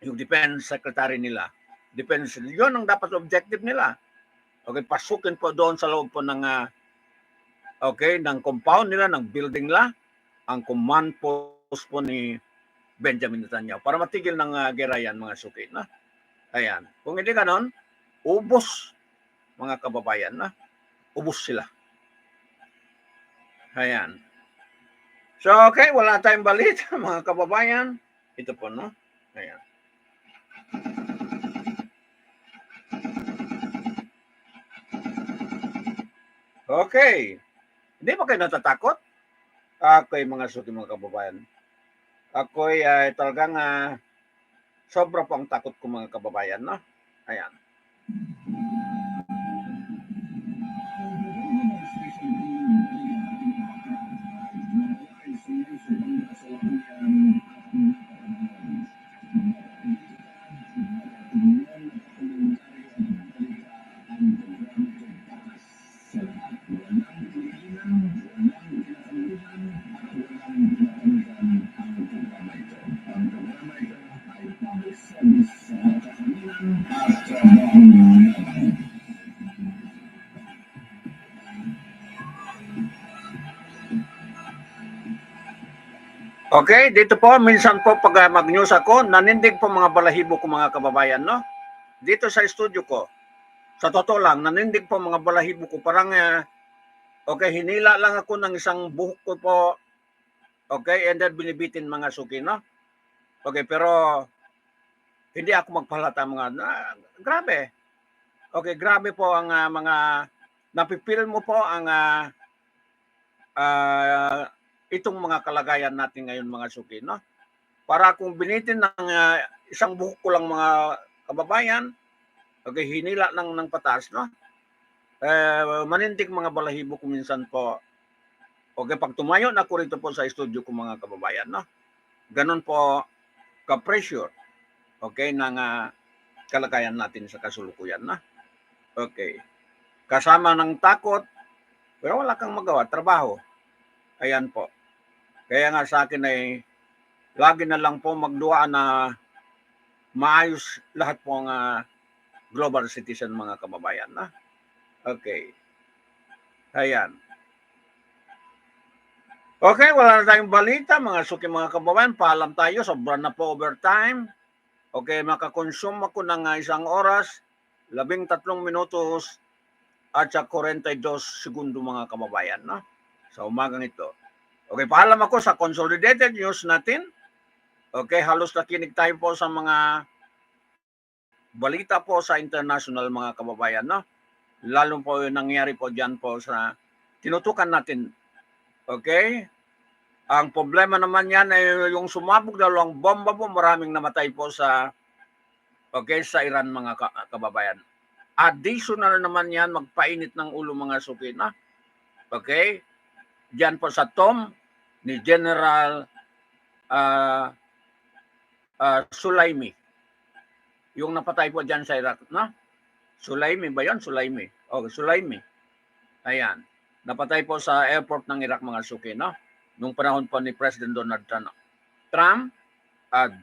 yung defense secretary nila. Defense, yun ang dapat objective nila. Okay, pasukin po doon sa loob po ng okay, ng compound nila, ng building nila, ang command post po ni Benjamin Netanyahu para matigil ng gera yan mga suki, na. Ayan. Kung hindi ganon, ubos mga kababayan, na. Ubos sila. Ayan. So, okay, wala tayong balita mga kababayan. Ito po, no? Ayan. Okay. Hindi ba kayo natatakot? Ako'y mga suki mga kababayan. Ako'y talagang sobra po ang takot ko mga kababayan, no? Ayan. Okay, dito po, minsan po pag mag-news ako, nanindig po mga balahibo ko mga kababayan, no? Dito sa studio ko, sa totoo lang, nanindig po mga balahibo ko. Parang, okay, hinila lang ako ng isang buhok ko po, okay, and then binibitin mga suki, no? Okay, pero hindi ako magpalata mga, grabe. Okay, grabe po ang mga, napipil mo po ang itong mga kalagayan natin ngayon mga suki, no? Para kung binitin ng isang buhok ko lang mga kababayan, okay, hinila lang ng patas, no? Manindig mga balahibo ko minsan po. Okay, pag tumayo na ako rito po sa studio ko mga kababayan, no? Ganon po ka-pressure, okay, ng kalagayan natin sa kasulukuyan, no? Okay. Kasama ng takot, pero wala kang magawa, trabaho. Ayan po. Kaya nga sa akin ay lagi na lang po magdua na maayos lahat po ang global citizen mga kababayan, na. Okay. Ayan. Okay, wala na tayong balita mga suki mga kababayan. Paalam tayo, sobra na po overtime. Okay, makakonsume ako ng isang oras, 13 minutos at sa 42 segundo mga kababayan, no? Sa umagang ito. Okay, paalam ako sa Consolidated News natin. Okay, halos nakinig tayo po sa mga balita po sa international mga kababayan, no? Lalo po yung nangyari po dyan po sa tinutukan natin. Okay? Ang problema naman yan ay yung sumabog dalawang bomba po, maraming namatay po sa sa Iran mga kababayan. Additional naman yan, magpainit ng ulo mga suki, na. Okay? Diyan po sa tomb ni General Sulaimi. Yung napatay po dyan sa Iraq, no? Sulaimi ba yun? Sulaimi. Okay, Sulaimi. Ayan. Napatay po sa airport ng Iraq, mga suki, no? Nung panahon po ni President Donald Trump.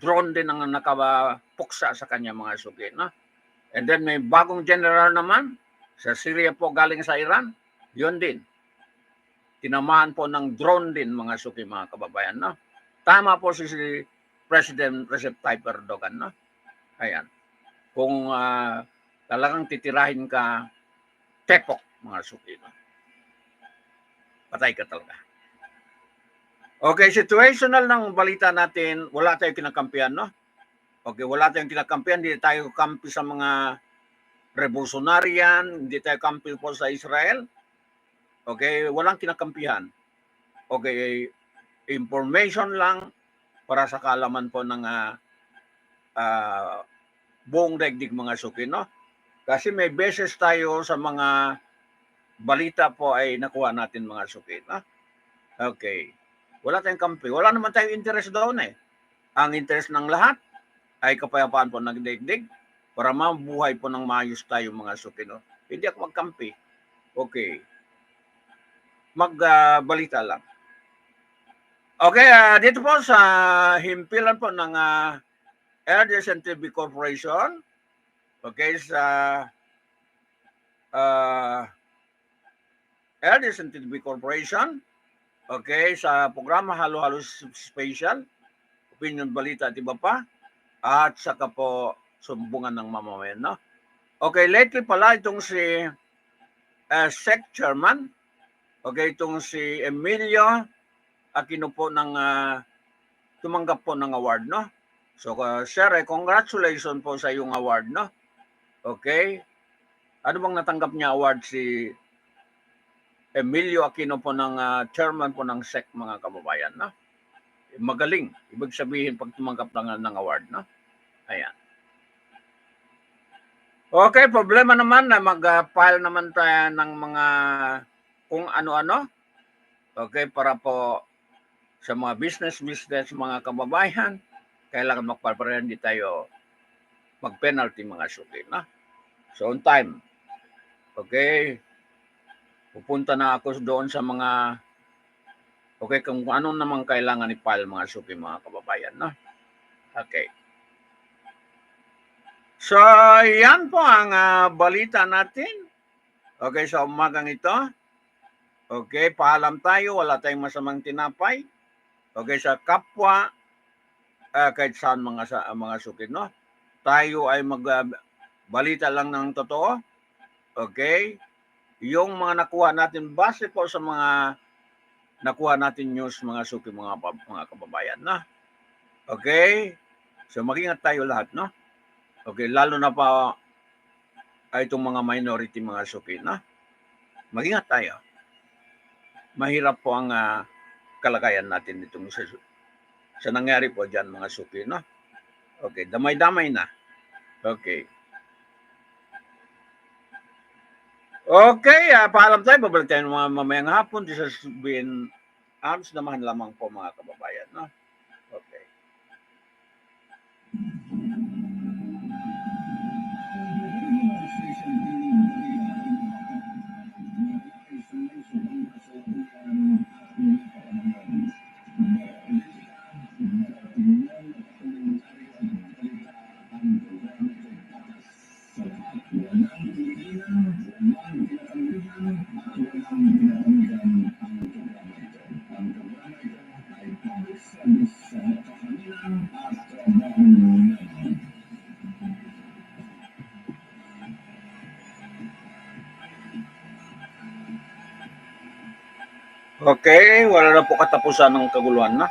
Drone din ang nakapuksa sa kanya, mga suki, no? And then may bagong general naman sa Syria po galing sa Iran. Yun din. Tinamaan po ng drone din, mga suki, mga kababayan, no? Tama po si President Recep Tayyip Erdogan, no? Ayan. Kung talagang titirahin ka, tepok, mga suki, no? Patay ka talaga. Okay, situational ng balita natin, wala tayong kinakampihan, no? Okay, wala tayong kinakampihan, hindi tayo kampi sa mga revolutionarian, hindi tayo kampi po sa Israel. Okay, walang kinakampihan. Okay, information lang para sa kaalaman po ng buong daigdig, mga suki, no? Kasi may beses tayo sa mga balita po ay nakuha natin, mga suki, no? Okay. Wala tayong kampi. Wala naman tayong interest doon eh. Ang interest ng lahat ay kapayapaan po ng daigdig para mabuhay po ng maayos tayo, mga suki, no? Hindi ako magkampi. Okay. Magbalita lang. Okay, dito po sa himpilan po ng ADLSNTV Corporation, okay, sa ADLSNTV Corporation, okay, sa programa Halo-Halo Special, Opinion Balita at iba pa, at saka po sumbungan ng mamamayan, no? Okay, lately pala itong si SEC Chairman, okay, itong si Emilio Aquino po ng tumanggap po ng award, no? So, sir, congratulations po sa iyong award, no? Okay. Ano bang natanggap niya award si Emilio Aquino po ng chairman po ng SEC, mga kababayan, no? Magaling. Ibig sabihin pag tumanggap ng award, no? Ayan. Okay, problema naman na mag-file naman tayo ng mga kung ano-ano. Okay, para po sa mga business, mga kababayan, kailangan magpapare, hindi tayo mag-penalty, mga suki, no? So, on time. Okay. Pupunta na ako doon sa mga okay, kung ano naman kailangan i-file, mga suki, mga kababayan, no? Okay. So, yan po ang balita natin. Okay, sa umagang ito. Okay, paalam tayo, wala tayong masamang tinapay. Okay, sa kapwa, kahit saan mga suki, no? Tayo ay magbalita lang ng totoo. Okay? Yung mga nakuha natin base po sa mga nakuha natin news, mga suki, mga kababayan, no? Okay? So mag-ingat tayo lahat, no? Okay, lalo na pa itong mga minority, mga suki, no? Mag-ingat tayo. Mahirap po ang kalagayan natin itong sa nangyari po dyan, mga suki, no? Okay, damay-damay na. Okay. Okay, paalam tayo. Babalik tayo mga mamayang hapon. This has been arms naman lamang po, mga kababayan, no? Okay. Okay, wala na po katapusan ng kaguluhan, na.